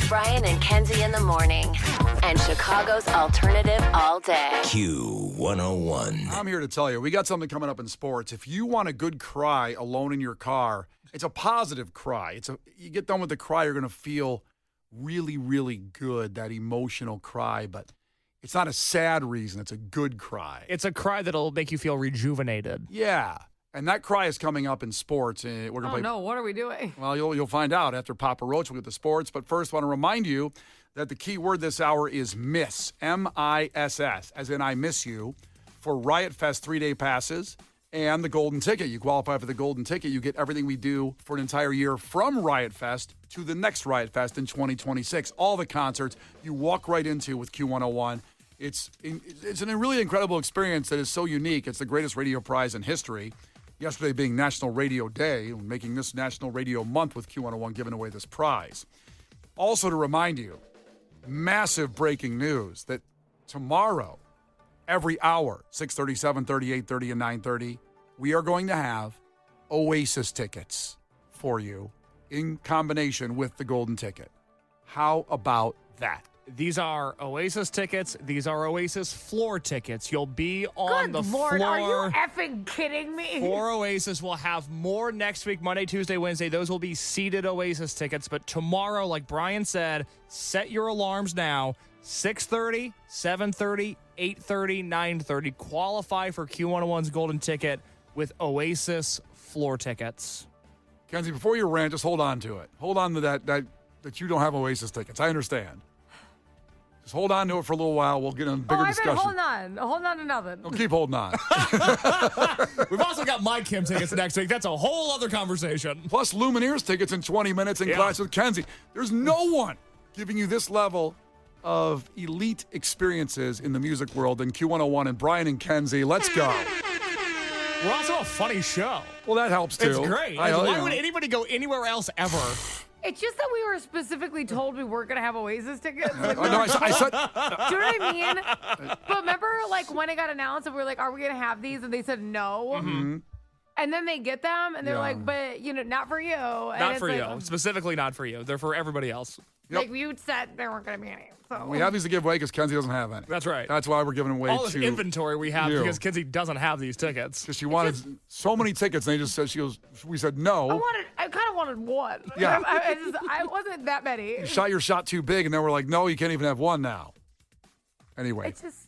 Brian and Kenzie in the morning. And Chicago's alternative all day. Q101. I'm here to tell you, we got something coming up in sports. If you want a good cry alone in your car, it's a positive cry. You get done with the cry, you're going to feel really, really good, that emotional cry, but it's not a sad reason. It's a good cry. It's a cry that'll make you feel rejuvenated. Yeah. And that cry is coming up in sports. We're gonna play. No, what are we doing? Well, you'll find out after Papa Roach. We'll get the sports. But first, I want to remind you that the key word this hour is miss, M-I-S-S, as in I miss you, for Riot Fest 3-day passes and the golden ticket. You qualify for the golden ticket. You get everything we do for an entire year from Riot Fest to the next Riot Fest in 2026. All the concerts you walk right into with Q101. It's a really incredible experience that is so unique. It's the greatest radio prize in history. Yesterday being National Radio Day, making this National Radio Month with Q101 giving away this prize. Also to remind you, massive breaking news that tomorrow, every hour, 6:30, 7:30, 8:30, and 9:30, we are going to have Oasis tickets for you in combination with the golden ticket. How about that? These are Oasis tickets. These are Oasis floor tickets. You'll be on Good the Lord, floor. are you effing kidding me? For Oasis, we'll have more next week, Monday, Tuesday, Wednesday. Those will be seated Oasis tickets. But tomorrow, like Brian said, set your alarms now. 6:30, 7:30, 8:30, 9:30. Qualify for Q101's golden ticket with Oasis floor tickets. Kenzie, before you rant, just hold on to it. Hold on to that you don't have Oasis tickets. I understand. Just hold on to it for a little while. We'll get in a bigger discussion. Hold on to nothing. No, keep holding on. We've also got My Kim tickets next week. That's a whole other conversation. Plus Lumineers tickets in 20 minutes in class with Kenzie. There's no one giving you this level of elite experiences in the music world than Q101 and Brian and Kenzie. Let's go. We're also a funny show. Well, that helps too. It's great. Why would anybody go anywhere else ever? It's just that we were specifically told we weren't going to have Oasis tickets. Like, No, I said. do you know what I mean? But remember, like, when it got announced and we were like, are we going to have these? And they said no. Mm-hmm. And then they get them and they're like, but, not for you. And Not it's for like, you. Specifically not for you. They're for everybody else. Yep. Like, you said there weren't going to be any. So We have these to give away because Kenzie doesn't have any. That's right. That's why we're giving away All this to inventory we have you. because Kenzie doesn't have these tickets. Because she wanted so many tickets, and they just said, we said no. I kind of wanted one. Yeah. I wasn't that many. You shot your shot too big, and then we're like, no, you can't even have one now. Anyway. It's just,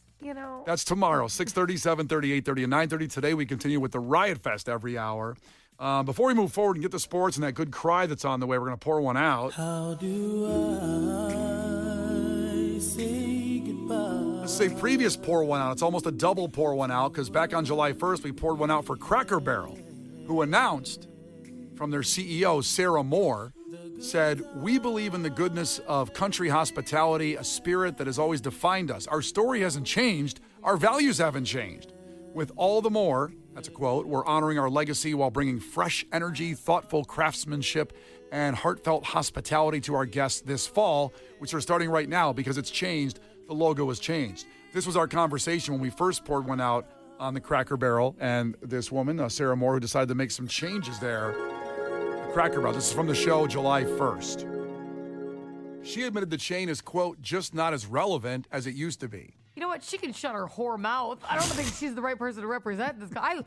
That's tomorrow, 6:30, 7:30, 8:30, and 9:30. Today we continue with the Riot Fest every hour. Before we move forward and get the sports and that good cry that's on the way, we're going to pour one out. How do I say goodbye? This is a previous pour one out. It's almost a double pour one out because back on July 1st, we poured one out for Cracker Barrel, who announced from their CEO, Sarah Moore, said, "We believe in the goodness of country hospitality, a spirit that has always defined us. Our story hasn't changed. Our values haven't changed. With all the more," that's a quote, "we're honoring our legacy while bringing fresh energy, thoughtful craftsmanship, and heartfelt hospitality to our guests this fall," which are starting right now because it's changed. The logo has changed. This was our conversation when we first poured one out on the Cracker Barrel, and this woman, Sarah Moore, who decided to make some changes there. Cracker Barrel. This is from the show July 1st. She admitted the chain is, quote, just not as relevant as it used to be. You know what? She can shut her whore mouth. I don't think she's the right person to represent this guy. If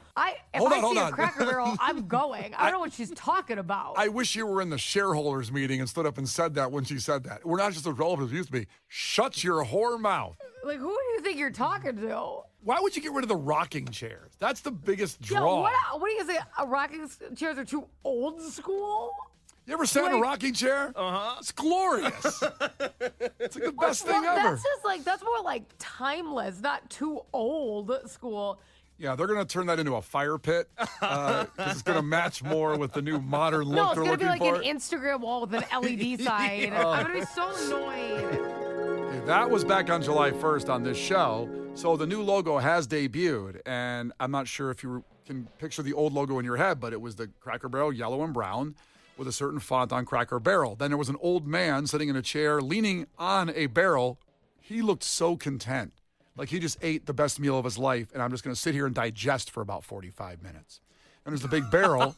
Hold I on. see a Cracker Barrel, I'm going. I don't know what she's talking about. I wish you were in the shareholders meeting and stood up and said that when she said that. We're not just as relevant as it used to be. Shut your whore mouth. Like, who do you think you're talking to? Why would you get rid of the rocking chairs? That's the biggest Yeah, draw. what do you say? Rocking chairs are too old school? You ever sat in a rocking chair? Uh-huh. It's glorious. It's like the best thing ever. That's just that's more like timeless, not too old school. Yeah, they're going to turn that into a fire pit because it's going to match more with the new modern look No, it's they're going to looking be like for. an Instagram wall with an LED sign. I'm going to be so annoyed. Okay, that was back on July 1st on this show. So the new logo has debuted, and I'm not sure if you can picture the old logo in your head, but it was the Cracker Barrel yellow and brown with a certain font on Cracker Barrel. Then there was an old man sitting in a chair leaning on a barrel. He looked so content. Like he just ate the best meal of his life, and I'm just going to sit here and digest for about 45 minutes. And there's the big barrel.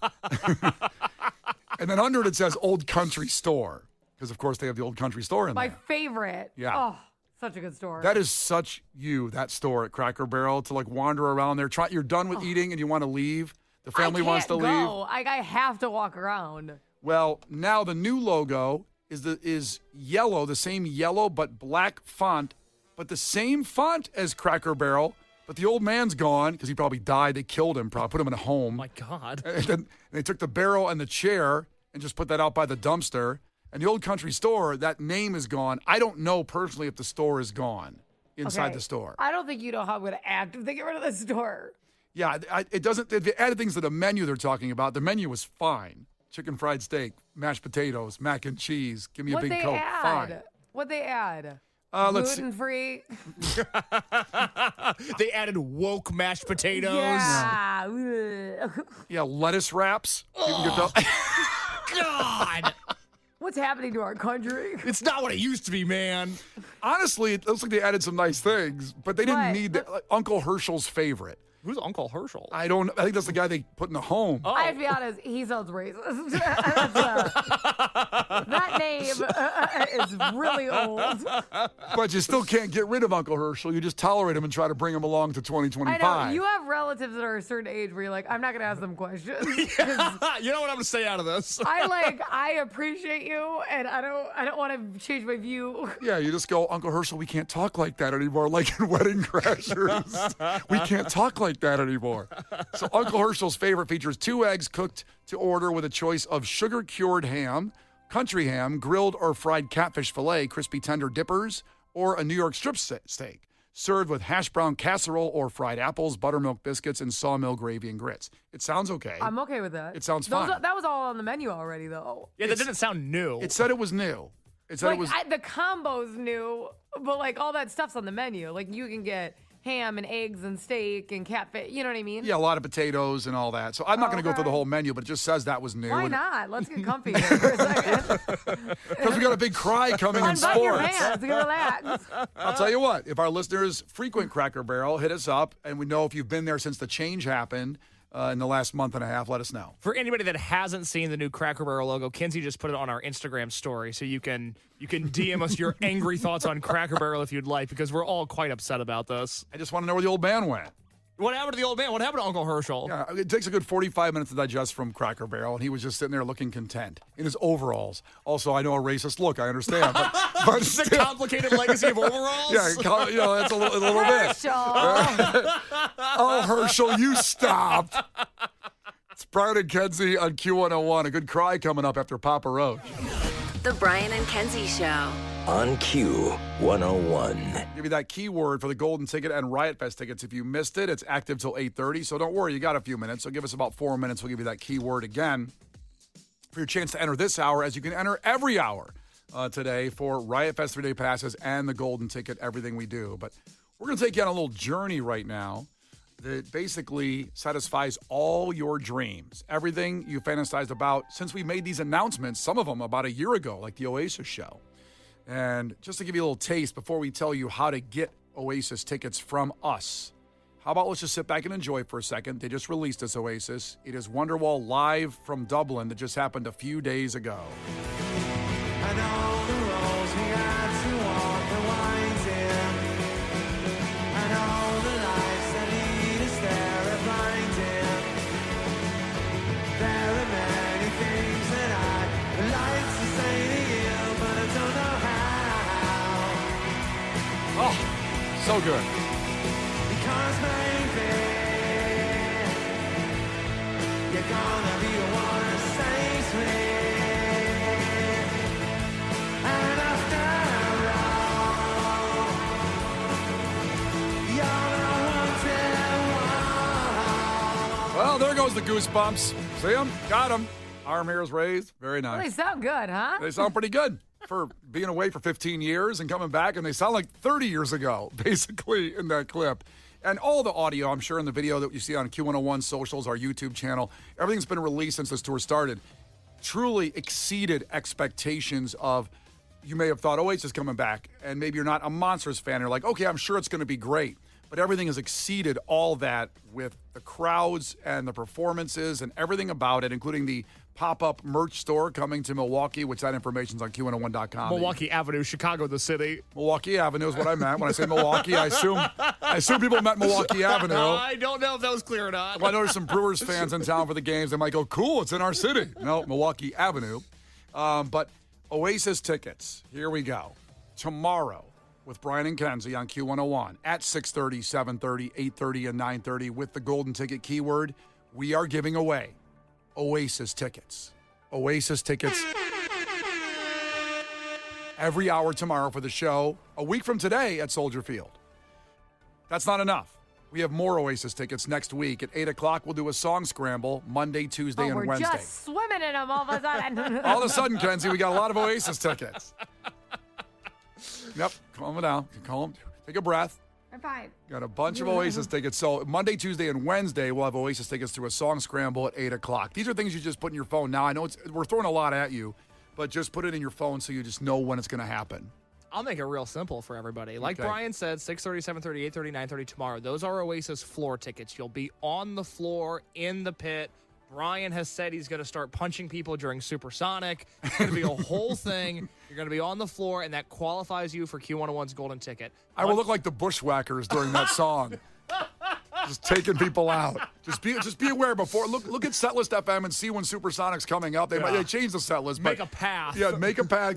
And then under it says Old Country Store. because, of course, they have the Old Country Store in My there. favorite. Yeah. Oh, such a good store. That is such that store at Cracker Barrel, to like wander around there. You're done with eating and you want to leave. The family wants to leave. I have to walk around. Well, now the new logo is yellow, the same yellow but black font, but the same font as Cracker Barrel. But the old man's gone because he probably died. They killed him, probably put him in a home. My God. And then they took the barrel and the chair and just put that out by the dumpster. And the Old Country Store, that name is gone. I don't know personally if the store is gone inside the store. I don't think you know how I'm going to act if they get rid of the store. Yeah, it doesn't. They added things to the menu they're talking about. The menu was fine. Chicken fried steak, mashed potatoes, mac and cheese. Give me a big Coke. Fine. What'd they add? Let's see. Gluten-free. They added woke mashed potatoes. Yeah. Yeah, lettuce wraps. You can get the- God. What's happening to our country? It's not what it used to be, man. Honestly, it looks like they added some nice things, but they didn't What? need that. Like, Uncle Herschel's favorite. Who's Uncle Herschel? I think that's the guy they put in the home. Oh. I have to be honest, he sounds racist. That name is really old. But you still can't get rid of Uncle Herschel. You just tolerate him and try to bring him along to 2025. I know. You have relatives that are a certain age where you're like, I'm not going to ask them questions. 'Cause You know what I'm going to say out of this? I appreciate you, and I don't want to change my view. Yeah, you just go, Uncle Herschel, we can't talk like that anymore, like in Wedding Crashers. We can't talk like that anymore. So Uncle Herschel's favorite features 2 eggs cooked to order with a choice of sugar-cured ham, country ham, grilled or fried catfish fillet, crispy tender dippers, or a New York strip steak, served with hash brown casserole or fried apples, buttermilk biscuits, and sawmill gravy and grits. It sounds okay. I'm okay with that. It sounds fine. That was all on the menu already, though. Yeah, that didn't sound new. It said it was new. It said Like, it was. the combo's new, but like all that stuff's on the menu. Like you can get ham and eggs and steak and catfish. You know what I mean? Yeah, a lot of potatoes and all that. So I'm not going to go through the Okay. whole menu, but it just says that was new. Why not? Let's get comfy here for a second. Because we got a big cry coming in Unbutton your sports. pants. Relax. I'll tell you what, if our listeners frequent Cracker Barrel, hit us up, and we know if you've been there since the change happened in the last month and a half, let us know. For anybody that hasn't seen the new Cracker Barrel logo, Kenzie just put it on our Instagram story, so you can DM us your angry thoughts on Cracker Barrel if you'd like, because we're all quite upset about this. I just want to know where the old man went. What happened to the old man? What happened to Uncle Herschel? Yeah, it takes a good 45 minutes to digest from Cracker Barrel, and he was just sitting there looking content in his overalls. Also, I know a racist look, I understand, but It's a still, complicated legacy of overalls? yeah, that's a little bit. Herschel. Oh, Herschel, you stop. It's Brian and Kenzie on Q101. A good cry coming up after Papa Roach. The Brian and Kenzie Show. On Q101. Give you that keyword for the Golden Ticket and Riot Fest tickets. If you missed it, it's active till 8:30, so don't worry, you got a few minutes. So give us about 4 minutes. We'll give you that keyword again for your chance to enter this hour, as you can enter every hour today for Riot Fest 3-day passes and the Golden Ticket, everything we do. But we're going to take you on a little journey right now that basically satisfies all your dreams. Everything you fantasized about since we made these announcements, some of them about a year ago, like the Oasis show. And just to give you a little taste before we tell you how to get Oasis tickets from us, how about let's just sit back and enjoy for a second. They just released this Oasis. It is Wonderwall live from Dublin that just happened a few days ago. I know the roads we got to walk, the wines in. I know the lights that lead us there are blinding. There are many things that I'd like to say to you, but I don't know how. Oh, so good. Because maybe you're gonna be the one that saves me. And after all, you're the one. Well, there goes the goosebumps. See them? Got them. Arm hairs raised. Very Well, they nice. sound good, huh? They sound pretty good for being away for 15 years and coming back, and they sound like 30 years ago, basically, in that clip. And all the audio, I'm sure, in the video that you see on Q101 socials, our YouTube channel, everything's been released since this tour started, truly exceeded expectations of, you may have thought Oasis is coming back, and maybe you're not a Monsters fan. You're like, okay, I'm sure it's going to be great. But everything has exceeded all that with the crowds and the performances and everything about it, including the pop-up merch store coming to Milwaukee, which that information's on Q101.com. Milwaukee Avenue, Chicago, the city. Milwaukee Avenue is what I meant. When I say Milwaukee, I assume people meant Milwaukee Avenue. I don't know if that was clear or not. Well, I know there's some Brewers fans in town for the games. They might go, cool, it's in our city. No, Milwaukee Avenue. But Oasis tickets, here we go. Tomorrow with Brian and Kenzie on Q101 at 6:30, 7:30, 8:30, and 9:30 with the golden ticket keyword. We are giving away Oasis tickets. Oasis tickets every hour tomorrow for the show. A week from today at Soldier Field. That's not enough. We have more Oasis tickets next week. At 8 o'clock, we'll do a song scramble Monday, Tuesday, and Wednesday. We're just swimming in them all of a sudden. All of a sudden, Kenzie, we got a lot of Oasis tickets. Yep, calm it down. Take a breath. I'm fine. Got a bunch of Oasis tickets. So Monday, Tuesday, and Wednesday, we'll have Oasis tickets through a song scramble at 8 o'clock. These are things you just put in your phone. Now, I know we're throwing a lot at you, but just put it in your phone so you just know when it's going to happen. I'll make it real simple for everybody. Like Okay. Brian said, 6:30, 7:30, 8:30, 9:30 tomorrow. Those are Oasis floor tickets. You'll be on the floor in the pit. Brian has said he's going to start punching people during Supersonic. It's going to be a whole thing. You're going to be on the floor, and that qualifies you for Q101's golden ticket. I will look like the Bushwhackers during that song. Just taking people out. Just be aware before. Look at Setlist FM and see when Supersonic's coming up. They change the set list. Make but, a path. Yeah, make a path.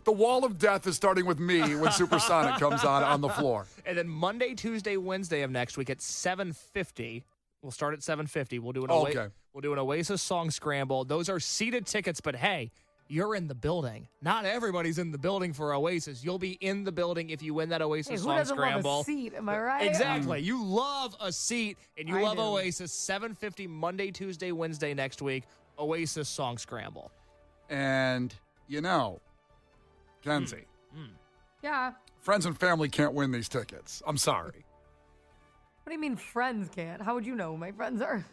The wall of death is starting with me when Supersonic comes on the floor. And then Monday, Tuesday, Wednesday of next week at 7:50. We'll start at 7:50. We'll do an Oasis song scramble. Those are seated tickets, but hey, you're in the building. Not everybody's in the building for Oasis. You'll be in the building if you win that Oasis Who song doesn't scramble. love a seat? Am I right? Exactly. You love a seat, and you I love do. Oasis. 7:50 Monday, Tuesday, Wednesday next week. Oasis song scramble. And, Kenzie, Yeah. friends and family can't win these tickets. I'm sorry. What do you mean friends can't? How would you know who my friends are?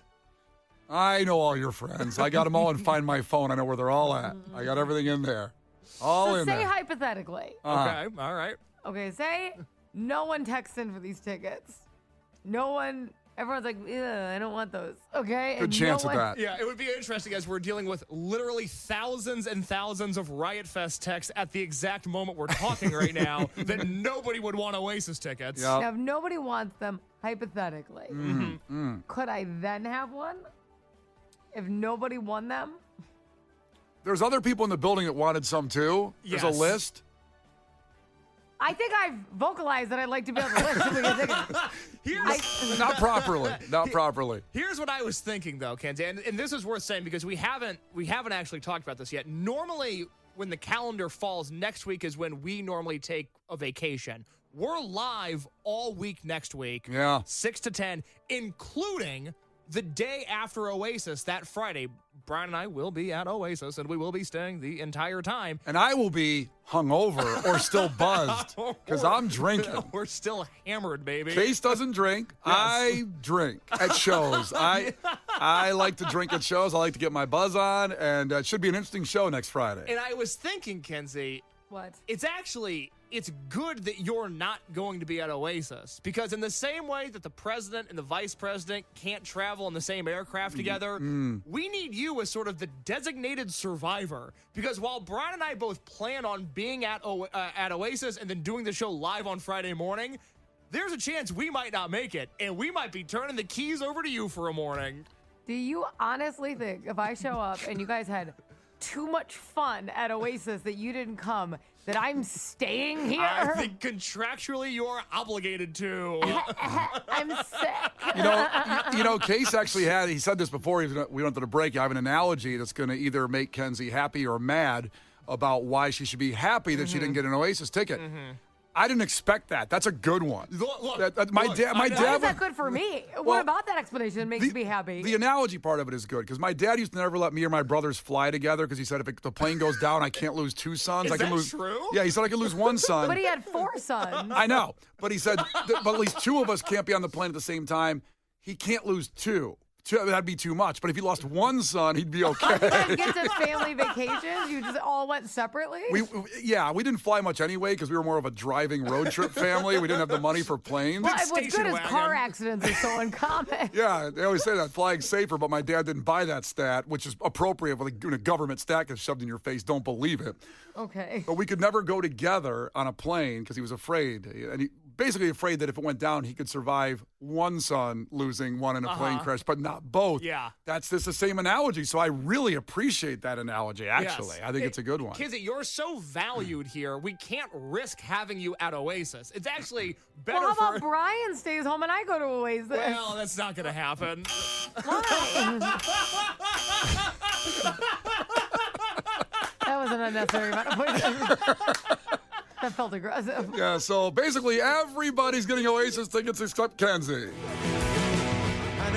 I know all your friends. I got them all and Find My Phone. I know where they're all at. I got everything in there. All So in say there. hypothetically. Okay. All right. Okay, say no one texts in for these tickets. No one, everyone's like, "Ugh, I don't want those. Okay? Good And chance no of one- that. Yeah, it would be interesting as we're dealing with literally thousands and thousands of Riot Fest texts at the exact moment we're talking right now that nobody would want Oasis tickets. Yep. Now, if nobody wants them, hypothetically, could I then have one? If nobody won them? There's other people in the building that wanted some too. There's a Yes. list. I think I've vocalized that I'd like to be on the list. If we get tickets. Not properly. Not properly. Here's what I was thinking, though, Kenzie, and this is worth saying because we haven't actually talked about this yet. Normally, when the calendar falls, next week is when we normally take a vacation. We're live all week next week, Yeah. 6 to 10, including the day after Oasis, that Friday. Brian and I will be at Oasis, and we will be staying the entire time. And I will be hungover or still buzzed because I'm drinking. We're still hammered, baby. Case doesn't drink. I drink at shows. I like to drink at shows. I like to get my buzz on, and it should be an interesting show next Friday. And I was thinking, Kenzie, What? it's good that you're not going to be at Oasis because in the same way that the president and the vice president can't travel in the same aircraft together, we need you as sort of the designated survivor because while Brian and I both plan on being at Oasis and then doing the show live on Friday morning, there's a chance we might not make it and we might be turning the keys over to you for a morning. Do you honestly think if I show up and you guys had too much fun at Oasis that you didn't come, that I'm staying here? I think contractually you're obligated to. I'm sick. Case actually he said this before we went to the break. I have an analogy that's going to either make Kenzie happy or mad about why she should be happy that she didn't get an Oasis ticket. I didn't expect that. That's a good one. My dad. Why is that good for me? What about that explanation makes me happy? The analogy part of it is good because my dad used to never let me or my brothers fly together because he said if the plane goes down, I can't lose two sons. I can that lose. true? Yeah, he said I could lose one son. But he had 4 sons. I know, but he said, but at least 2 of us can't be on the plane at the same time. He can't lose two that'd be too much. But if he lost one son, he'd be okay. You guys get to family vacations? You just all went separately? We didn't fly much anyway because we were more of a driving road trip family. We didn't have the money for planes. Well, what's Station good is wagon. car accidents are so uncommon. Yeah, they always say that flying safer, but my dad didn't buy that stat, which is appropriate when a government stat gets shoved in your face. Don't believe it. Okay. But we could never go together on a plane because he was afraid. And he basically afraid that if it went down, he could survive one son losing one in a plane crash, but not both. Yeah. That's just the same analogy. So I really appreciate that analogy, actually. Yes. I think it's a good one. Kenzie, you're so valued here. We can't risk having you at Oasis. It's actually better Well, how about for. Brian stays home and I go to Oasis? Well, that's not going to happen. That was an unnecessary amount of points. That felt aggressive. Yeah, so basically everybody's getting Oasis tickets except Kenzie. And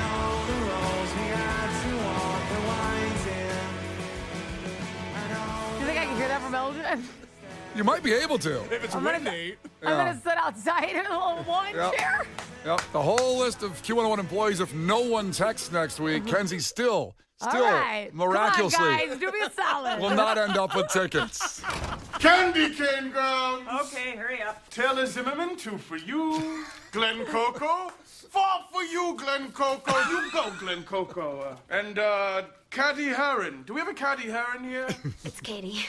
all the roads we had to walk, the winds in. And all Do you think I can hear that from Elgin? You might be able to. If it's I'm gonna- windy. I'm going to sit outside in a little lawn Yep. chair. Yep, the whole list of Q101 employees, if no one texts next week, Kenzie still All right. miraculously Come on, guys. Do me a solid. will not end up with tickets. Candy cane grounds. Okay, hurry up. Taylor Zimmerman, 2 for you. Glen Coco, 4 for you, Glen Coco. You go, Glen Coco. And Caddy Heron. Do we have a Caddy Heron here? It's Katie.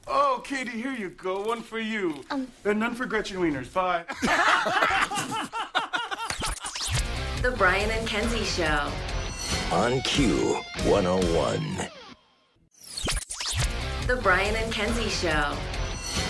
Oh, Katie, here you go. 1 for you. And none for Gretchen Wieners. Bye. The Brian and Kenzie Show. On Q101. The Brian and Kenzie Show.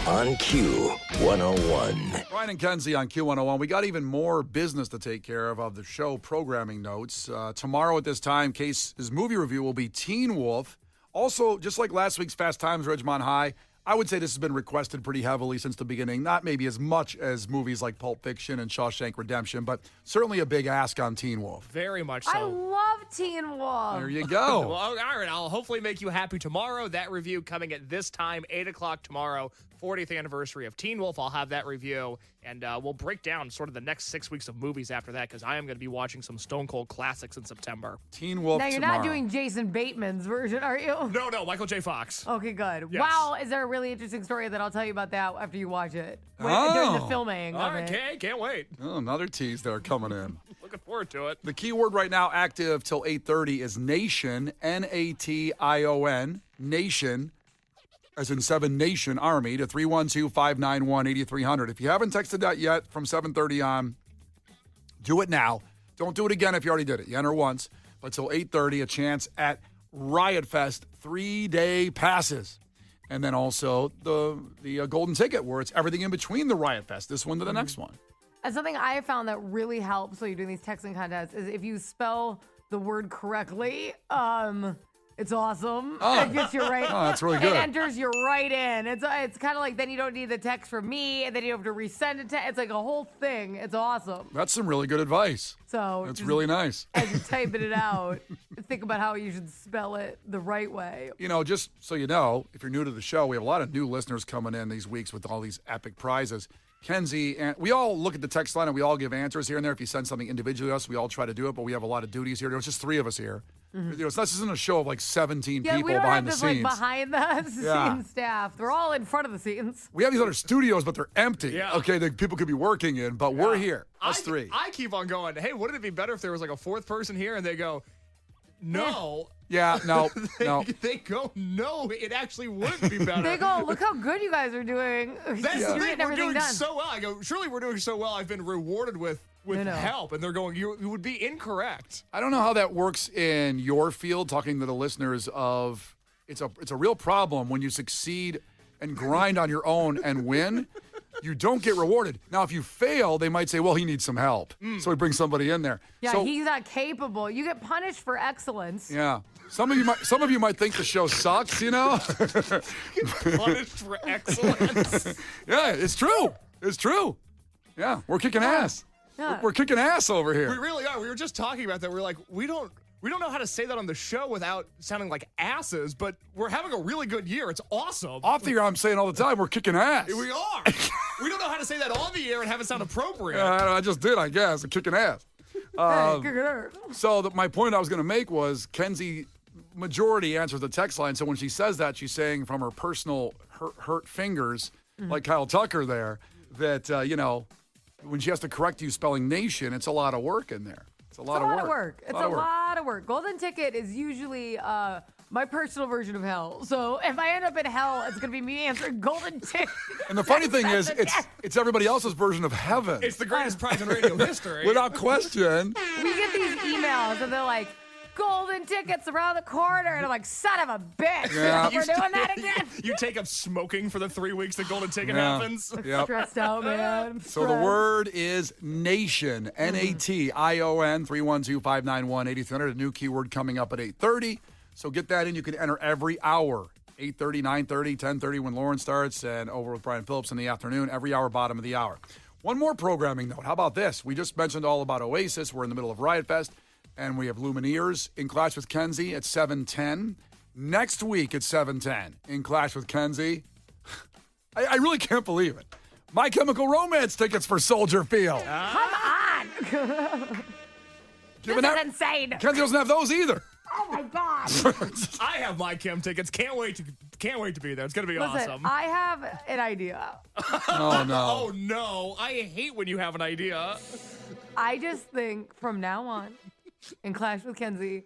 On Q101. Brian and Kenzie on Q101. We got even more business to take care of the show programming notes. Tomorrow at this time, Case's movie review will be Teen Wolf. Also, just like last week's Fast Times, Ridgemont High, I would say this has been requested pretty heavily since the beginning. Not maybe as much as movies like Pulp Fiction and Shawshank Redemption, but certainly a big ask on Teen Wolf. Very much I so. love Teen Wolf. There you go. Well, all right. I'll hopefully make you happy tomorrow. That review coming at this time, 8 o'clock tomorrow, 40th anniversary of Teen Wolf. I'll have that review, and we'll break down sort of the next 6 weeks of movies after that because I am going to be watching some Stone Cold classics in September. Teen Wolf Now, you're tomorrow. not doing Jason Bateman's version, are you? No, Michael J. Fox. Okay, good. Yes. Wow, is there a really interesting story that I'll tell you about that after you watch it? During the Oh. filming All of right, it. can't wait. Oh, another tease there coming in. Looking forward to it. The keyword right now active till 8:30 is Nation, N-A-T-I-O-N, Nation, as in 7 Nation Army, to 312-591-8300. If you haven't texted that yet from 7:30 on, do it now. Don't do it again if you already did it. You enter once, but till 8:30, a chance at Riot Fest 3-day passes. And then also the golden ticket where it's everything in between the Riot Fest, this one to the next one. And something I have found that really helps when you're doing these texting contests is if you spell the word correctly, it's awesome. It gets you right. Oh, that's really good. It enters you right in. It's kind of like then you don't need the text from me, and then you don't have to resend it. It's like a whole thing. It's awesome. That's some really good advice. So That's just really nice. as you're typing it out, think about how you should spell it the right way. You know, just so you know, if you're new to the show, we have a lot of new listeners coming in these weeks with all these epic prizes. Kenzie, and we all look at the text line and we all give answers here and there. If you send something individually to us, we all try to do it, but we have a lot of duties here. There's just 3 of us here. You know, this isn't a show of like 17 Yeah, people we don't behind have the this scenes. like behind the Yeah. scene staff. We're all in front of the scenes. We have these other studios, but they're empty. Yeah. Okay, that people could be working in, but we're here, us 3. I keep on going, hey, wouldn't it be better if there was like a 4th person here? And they go, no. Yeah, no, no. They go, no, it actually would be better. They go, look how good you guys are doing. That's You're the thing. getting We're everything doing done. so well. I go, surely we're doing so well. I've been rewarded with No. help. And they're going, you would be incorrect. I don't know how that works in your field, talking to the listeners of it's a real problem when you succeed and grind on your own and win. You don't get rewarded. Now, if you fail, they might say, well, he needs some help. So we bring somebody in there. Yeah, so, he's not capable. You get punished for excellence. yeah. Some of you might think the show sucks, you know? Punished for excellence. Yeah, it's true. It's true. Yeah, we're kicking ass. Yeah. We're kicking ass over We here. really are. We were just talking about that. We're like, we don't know how to say that on the show without sounding like asses, but we're having a really good year. It's awesome. Off the air, I'm saying all the time, we're kicking ass. We are. We don't know how to say that on the air and have it sound appropriate. I just did, I guess. I'm kicking ass. So my point I was going to make was Kenzie majority answers the text line. So when she says that, she's saying from her personal hurt fingers, like Kyle Tucker there, that, when she has to correct you spelling nation, it's a lot of work in there. It's a lot of work. It's a lot of work. Golden ticket is usually my personal version of hell. So if I end up in hell, it's going to be me answering golden ticket. And the funny thing is, it's everybody else's version of heaven. It's the greatest prize in radio history. Without question. We get these emails and they're like, golden tickets around the corner. And I'm like, son of a bitch. Yeah. We're doing that again. You take up smoking for the 3 weeks the golden ticket happens. Yep. Stressed out, man. So the word is nation, N-A-T-I-O-N, 312-591-8300, a new keyword coming up at 8:30. So get that in. You can enter every hour, 8:30, 9:30, 10:30 when Lauren starts, and over with Brian Phillips in the afternoon, every hour, bottom of the hour. One more programming note. How about this? We just mentioned all about Oasis. We're in the middle of Riot Fest, and we have Lumineers in Clash with Kenzie at 7:10. Next week at 7:10 in Clash with Kenzie. I really can't believe it. My Chemical Romance tickets for Soldier Field. Come on. This is insane. Kenzie doesn't have those either. Oh, my God. I have my Chem tickets. Can't wait to be there. It's going to be Listen, awesome. I have an idea. Oh, no. Oh, no. I hate when you have an idea. I just think from now on, in Clash with Kenzie,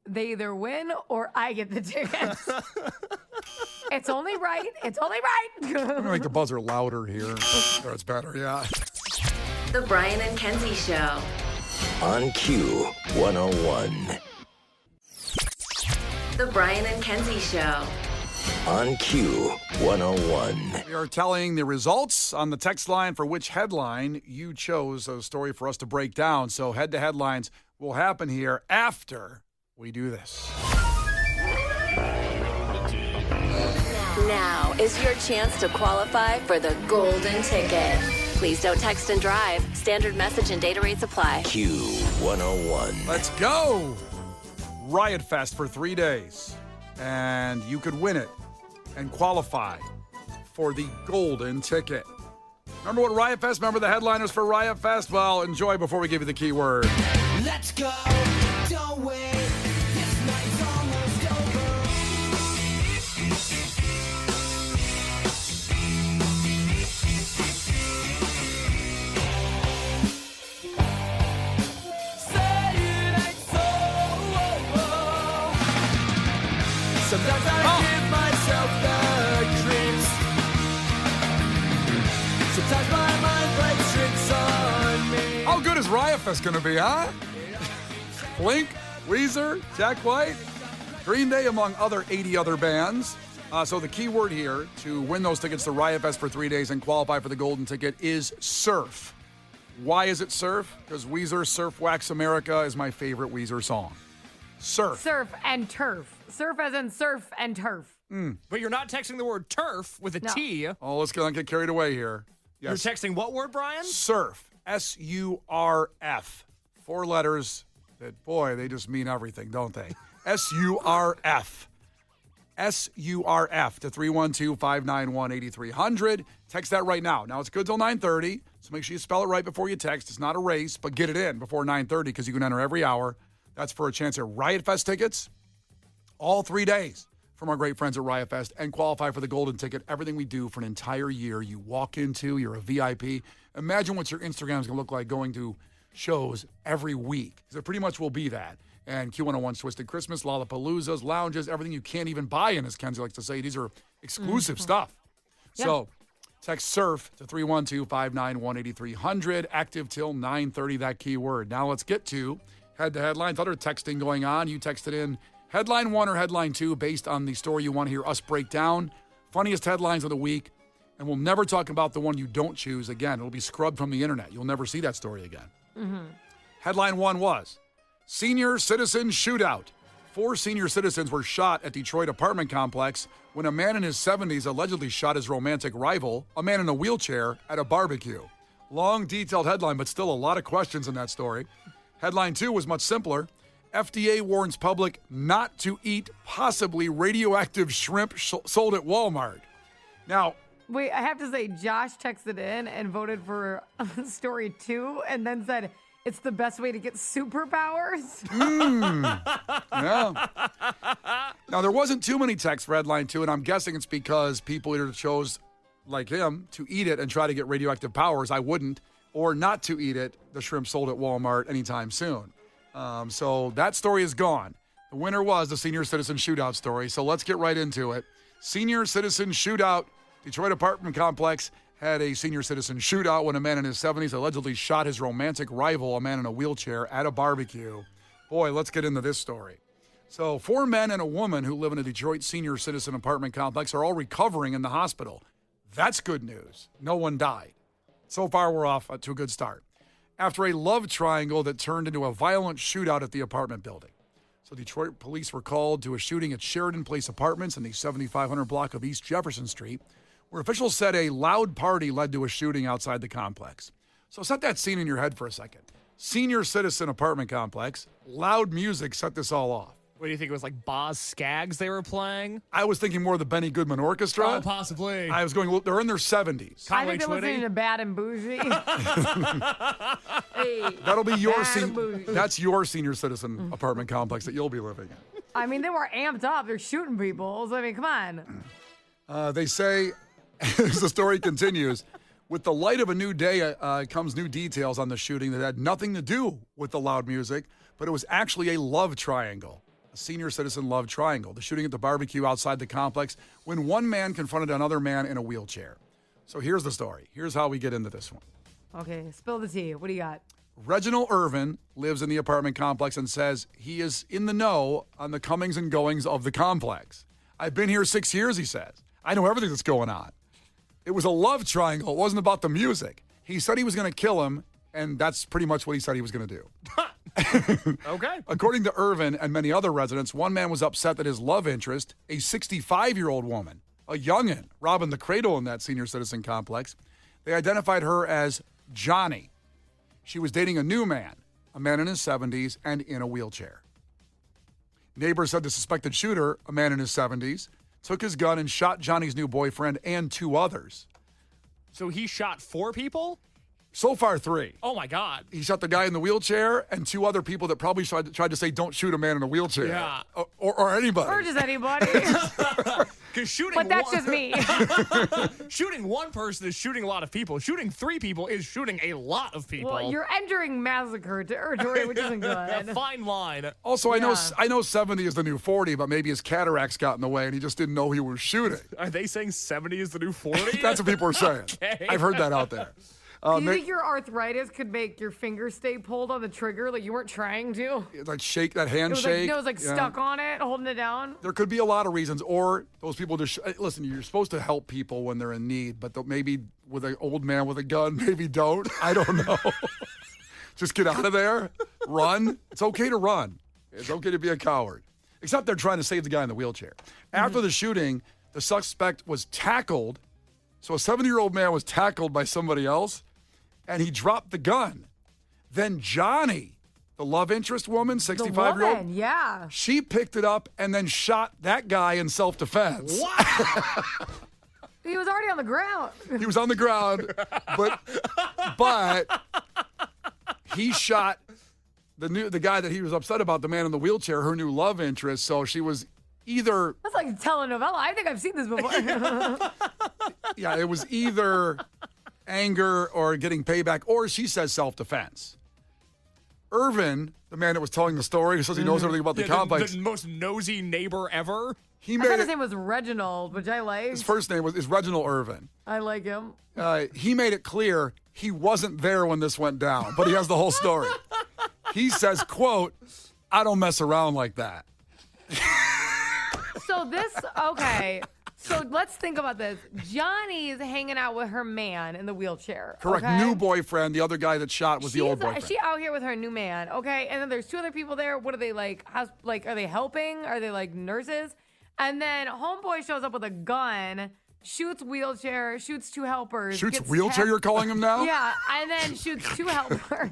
they either win or I get the tickets. It's only right. It's only right. I'm going to make the buzzer louder here. There, it's better, yeah. The Brian and Kenzie Show. On Q 101. The Brian and Kenzie Show. On Q 101. We are telling the results on the text line for which headline you chose a story for us to break down. So head-to headlines will happen here after we do this. Now is your chance to qualify for the golden ticket. Please don't text and drive. Standard message and data rates apply. Q 101. Let's go! Riot Fest for 3 days. And you could win it and qualify for the golden ticket. Remember what Riot Fest? Remember the headliners for Riot Fest? Well, enjoy before we give you the key word. Let's go, don't wait. This night's almost over. Say it ain't so. Sometimes I give myself the creeps. Sometimes my mind plays tricks on me. How good is Riot Fest going to be, huh? Blink, Weezer, Jack White, Green Day, among other 80 other bands. So the key word here to win those tickets to Riot Fest for 3 days and qualify for the golden ticket is surf. Why is it surf? Because Weezer Surf Wax America is my favorite Weezer song. Surf. Surf and turf. Surf as in surf and turf. But you're not texting the word turf with a No. T. Oh, let's not get carried away here. Yes. You're texting what word, Brian? Surf. S-U-R-F. 4 letters that, boy, they just mean everything, don't they? S-U-R-F. S-U-R-F to 312-591-8300. Text that right now. Now, it's good till 9:30, so make sure you spell it right before you text. It's not a race, but get it in before 9:30 because you can enter every hour. That's for a chance at Riot Fest tickets all 3 days from our great friends at Riot Fest and qualify for the golden ticket. Everything we do for an entire year, you walk into, you're a VIP. Imagine what your Instagram is going to look like going to shows every week. So it pretty much will be that. And Q101's Twisted Christmas, Lollapaloozas, lounges, everything you can't even buy in, as Kenzie likes to say. These are exclusive stuff. Yeah. So text SURF to 312-591-8300. Active till 9:30, that keyword. Now let's get to head-to-headlines. Other texting going on. You texted in headline 1 or headline 2 based on the story you want to hear us break down. Funniest headlines of the week. And we'll never talk about the one you don't choose again. It'll be scrubbed from the internet. You'll never see that story again. Headline 1 was Senior Citizen Shootout. 4 senior citizens were shot at Detroit apartment complex when a man in his 70s allegedly shot his romantic rival, a man in a wheelchair, at a barbecue. Long, detailed headline, but still a lot of questions in that story. Headline 2 was much simpler. FDA warns public not to eat possibly radioactive shrimp sold at Walmart. Now, Wait, I have to say, Josh texted in and voted for story 2 and then said, it's the best way to get superpowers. Yeah. Now, there wasn't too many texts redlined to it. I'm guessing it's because people either chose, like him, to eat it and try to get radioactive powers. I wouldn't. Or not to eat it. The shrimp sold at Walmart anytime soon. So that story is gone. The winner was the senior citizen shootout story. So let's get right into it. Senior citizen shootout. Detroit apartment complex had a senior citizen shootout when a man in his 70s allegedly shot his romantic rival, a man in a wheelchair, at a barbecue. Boy, let's get into this story. So 4 men and a woman who live in a Detroit senior citizen apartment complex are all recovering in the hospital. That's good news. No one died. So far, we're off to a good start. After a love triangle that turned into a violent shootout at the apartment building. So Detroit police were called to a shooting at Sheridan Place Apartments in the 7500 block of East Jefferson Street, where officials said a loud party led to a shooting outside the complex. So set that scene in your head for a second. Senior citizen apartment complex, loud music set this all off. What do you think? It was like Boz Skaggs they were playing? I was thinking more of the Benny Goodman Orchestra. Oh, possibly. I was going, well, they're in their 70s. I think they're listening to Bad and Bougie. Hey, That'll be your Bad and Bougie. That's your senior citizen apartment complex that you'll be living in. I mean, they were amped up. They're shooting people. So, I mean, come on. They say, as the story continues, with the light of a new day comes new details on the shooting that had nothing to do with the loud music, but it was actually a love triangle. A senior citizen love triangle. The shooting at the barbecue outside the complex when one man confronted another man in a wheelchair. So here's the story. Here's how we get into this one. Okay, spill the tea. What do you got? Reginald Irvin lives in the apartment complex and says he is in the know on the comings and goings of the complex. I've been here 6 years, he says. I know everything that's going on. It was a love triangle. It wasn't about the music. He said he was going to kill him, and that's pretty much what he said he was going to do. Okay. According to Irvin and many other residents, one man was upset that his love interest, a 65-year-old woman, a youngin', robbing the cradle in that senior citizen complex, they identified her as Johnny. She was dating a new man, a man in his 70s and in a wheelchair. Neighbors said the suspected shooter, a man in his 70s, took his gun and shot Johnny's new boyfriend and 2 others. So he shot 4 people? So far, 3. Oh, my God. He shot the guy in the wheelchair and 2 other people that probably tried to say, don't shoot a man in a wheelchair. Yeah. Or anybody. Or just anybody. Because shooting But that's just me. shooting one person is shooting a lot of people. Shooting 3 people is shooting a lot of people. Well, you're entering massacre territory, which isn't A good. fine line. Also, Yeah. I know 70 is the new 40, but maybe his cataracts got in the way and he just didn't know he was shooting. Are they saying 70 is the new 40? That's what people are saying. Okay. I've heard that out there. Do you think your arthritis could make your finger stay pulled on the trigger like you weren't trying to? Like shake that It was handshake. like stuck on it, holding it down. There could be a lot of reasons, or those people just listen. You're supposed to help people when they're in need, but maybe with an old man with a gun, maybe don't. I don't know. Just get out of there, run. It's okay to run. It's okay to be a coward, except they're trying to save the guy in the wheelchair. After the shooting, the suspect was tackled. So a 70-year-old man was tackled by somebody else, and he dropped the gun. Then Johnny, the love interest woman, 65-year-old, The woman, yeah. she picked it up and then shot that guy in self-defense. Wow. He was already on the ground. He was on the ground, but he shot the guy that he was upset about, the man in the wheelchair, her new love interest. So she was either That's like a telenovela. I think I've seen this before. yeah, it was either anger or getting payback, or she says self-defense. Irvin, the man that was telling the story, who says he knows everything about the complex, the most nosy neighbor ever. he I made thought his it. name was Reginald, which I like. His first name is Reginald Irvin. I like him. He made it clear he wasn't there when this went down, but he has the whole story. He says, quote, "I don't mess around like that." Okay. So let's think about this. Johnny's hanging out with her man in the wheelchair. Correct. Okay? New boyfriend. The other guy that shot was the old boyfriend. She out here with her new man. Okay. And then there's 2 other people there. What are they like? Are they helping? Are they like nurses? And then homeboy shows up with a gun, shoots wheelchair, shoots 2 helpers. Shoots gets wheelchair, you're calling him now? Yeah. And then shoots 2 helpers.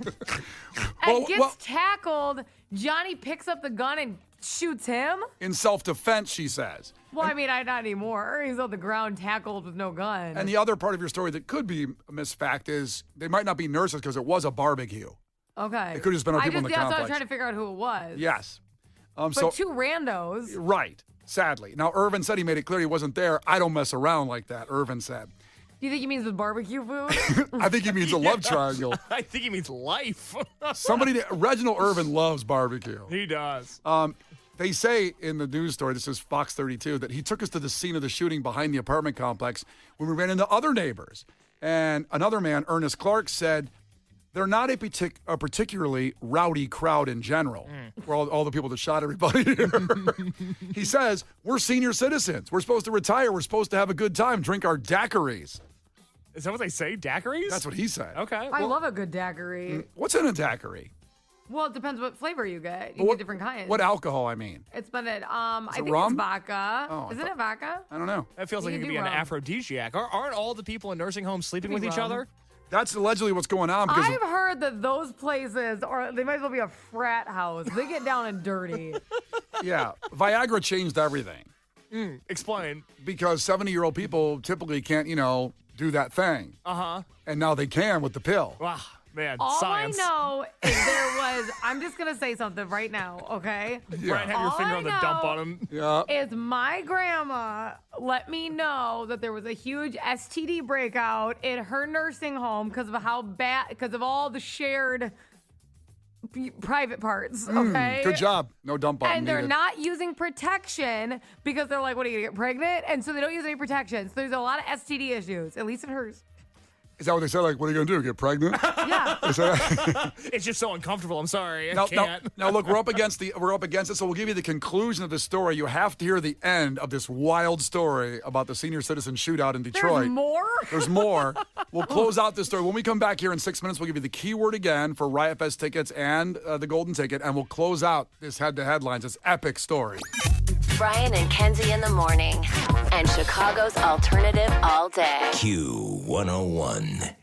And gets tackled. Johnny picks up the gun and shoots him. In self-defense, she says. Well, I mean, not anymore. He's on the ground tackled with no gun. And the other part of your story that could be a misfact is they might not be nurses because it was a barbecue. Okay. It could have just been other people in the that's what I was complex. trying to figure out who it was. Yes. But So two randos. right. Sadly. Now, Irvin said he made it clear he wasn't there. I don't mess around like that, Irvin said. Do you think he means with barbecue food? I think he means a love triangle. I think he means life. Reginald Irvin loves barbecue. He does. They say in the news story, this is Fox 32, that he took us to the scene of the shooting behind the apartment complex when we ran into other neighbors. And another man, Ernest Clark, said they're not a particularly rowdy crowd in general. For all the people that shot everybody here. He says, we're senior citizens. We're supposed to retire. We're supposed to have a good time, drink our daiquiris. Is that what they say? Daiquiris? That's what he said. Okay. I love a good daiquiri. What's in a daiquiri? Well, it depends what flavor you get. You get different kinds. What alcohol, I mean? It's been at, I think rum? it's vodka. Oh, I Isn't thought- it vodka? I don't know. That feels like You it could do be an rum. aphrodisiac. Aren't all the people in nursing homes sleeping with each rum. other? That's allegedly what's going on because I've heard that those places they might as well be a frat house. They get down and dirty. yeah, Viagra changed everything Explain. because 70-year-old people typically can't, do that thing. Uh-huh. And now they can with the pill. Wow, man, All science. I know is there was, I'm just going to say something right now, okay? Brian, have your All finger I on the dump know on him. Yeah. Is my grandma let me know that there was a huge STD breakout in her nursing home because of all the shared private parts, okay? Good job. No dump button And they're needed. not using protection because they're like, what are you going to get pregnant? And so they don't use any protection. So there's a lot of STD issues, at least in hers. Is that what they said? Like, what are you going to do? Get pregnant? Yeah. Is that- It's just so uncomfortable. I'm sorry. I now, can't. now, look, we're up against it, so we'll give you the conclusion of the story. You have to hear the end of this wild story about the senior citizen shootout in Detroit. There's more? There's more. We'll close out this story. When we come back here in 6 minutes, we'll give you the keyword again for Riot Fest tickets and the golden ticket, and we'll close out this head-to-headlines, this epic story. Brian and Kenzie in the morning. And Chicago's alternative all day. Q101.